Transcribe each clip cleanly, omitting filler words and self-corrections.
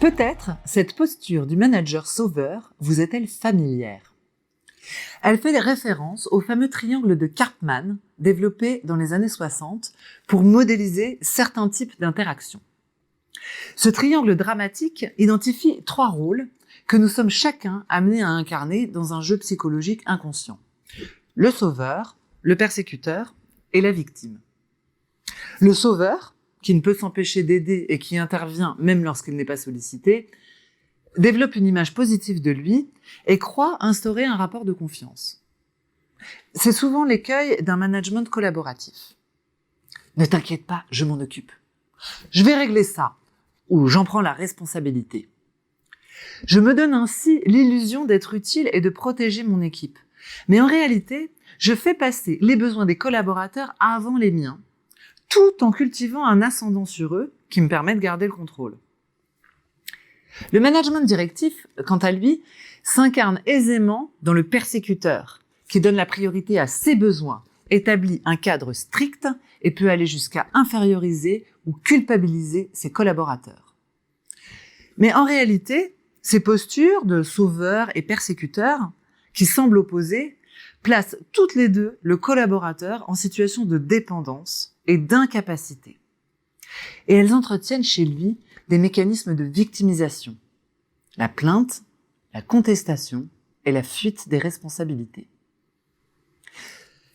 Peut-être cette posture du manager sauveur vous est-elle familière. Elle fait référence au fameux triangle de Karpman développé dans les années 60 pour modéliser certains types d'interactions. Ce triangle dramatique identifie 3 rôles que nous sommes chacun amenés à incarner dans un jeu psychologique inconscient. Le sauveur, le persécuteur et la victime. Le sauveur, qui ne peut s'empêcher d'aider et qui intervient même lorsqu'il n'est pas sollicité, développe une image positive de lui et croit instaurer un rapport de confiance. C'est souvent l'écueil d'un management collaboratif. Ne t'inquiète pas, je m'en occupe. Je vais régler ça, ou j'en prends la responsabilité. Je me donne ainsi l'illusion d'être utile et de protéger mon équipe. Mais en réalité, je fais passer les besoins des collaborateurs avant les miens, tout en cultivant un ascendant sur eux qui me permet de garder le contrôle. Le management directif, quant à lui, s'incarne aisément dans le persécuteur, qui donne la priorité à ses besoins, établit un cadre strict et peut aller jusqu'à inférioriser ou culpabiliser ses collaborateurs. Mais en réalité, ces postures de sauveur et persécuteur, qui semblent opposées, placent toutes les deux le collaborateur en situation de dépendance et d'incapacité. Et elles entretiennent chez lui des mécanismes de victimisation, la plainte, la contestation et la fuite des responsabilités.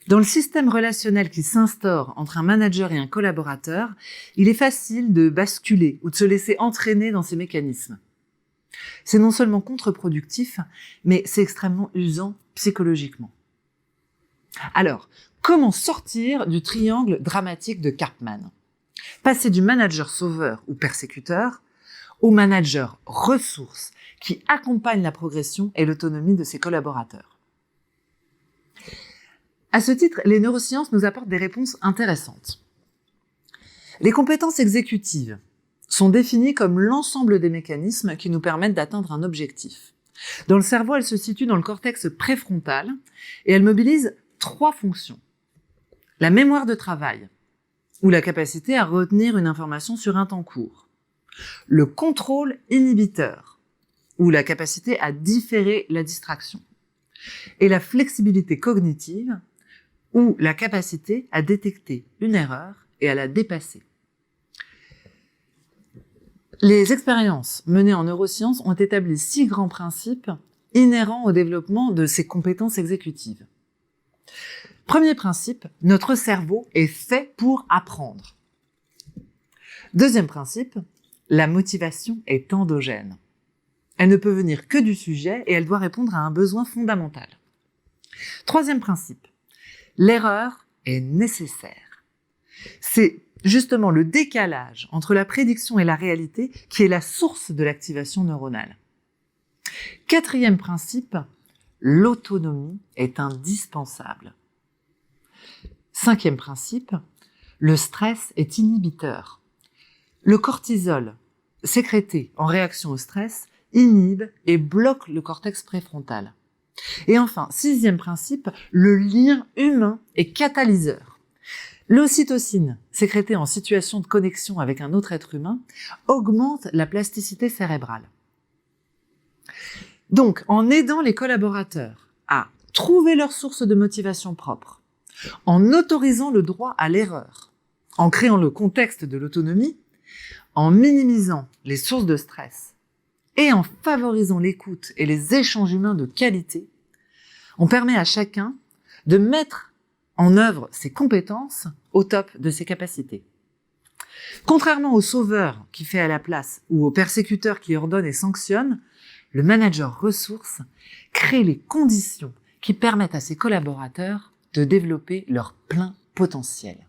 Dans le système relationnel qui s'instaure entre un manager et un collaborateur, il est facile de basculer ou de se laisser entraîner dans ces mécanismes. C'est non seulement contre-productif, mais c'est extrêmement usant psychologiquement. Alors, comment sortir du triangle dramatique de Karpman ? Passer du manager sauveur ou persécuteur au manager ressource qui accompagne la progression et l'autonomie de ses collaborateurs. À ce titre, les neurosciences nous apportent des réponses intéressantes. Les compétences exécutives sont définies comme l'ensemble des mécanismes qui nous permettent d'atteindre un objectif. Dans le cerveau, elles se situent dans le cortex préfrontal et elles mobilisent 3 fonctions. La mémoire de travail, ou la capacité à retenir une information sur un temps court. Le contrôle inhibiteur, ou la capacité à différer la distraction. Et la flexibilité cognitive, ou la capacité à détecter une erreur et à la dépasser. Les expériences menées en neurosciences ont établi 6 grands principes inhérents au développement de ces compétences exécutives. Premier principe, notre cerveau est fait pour apprendre. Deuxième principe, la motivation est endogène. Elle ne peut venir que du sujet et elle doit répondre à un besoin fondamental. Troisième principe, l'erreur est nécessaire. C'est justement le décalage entre la prédiction et la réalité qui est la source de l'activation neuronale. Quatrième principe, l'autonomie est indispensable. Cinquième principe, le stress est inhibiteur. Le cortisol, sécrété en réaction au stress, inhibe et bloque le cortex préfrontal. Et enfin, 6e principe, le lien humain est catalyseur. L'ocytocine, sécrétée en situation de connexion avec un autre être humain, augmente la plasticité cérébrale. Donc, en aidant les collaborateurs à trouver leur source de motivation propre, en autorisant le droit à l'erreur, en créant le contexte de l'autonomie, en minimisant les sources de stress et en favorisant l'écoute et les échanges humains de qualité, on permet à chacun de mettre en œuvre ses compétences au top de ses capacités. Contrairement au sauveur qui fait à la place ou au persécuteur qui ordonne et sanctionne, le manager ressource crée les conditions qui permettent à ses collaborateurs de développer leur plein potentiel.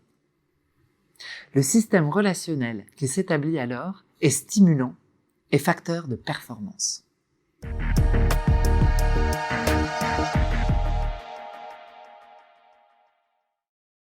Le système relationnel qui s'établit alors est stimulant et facteur de performance.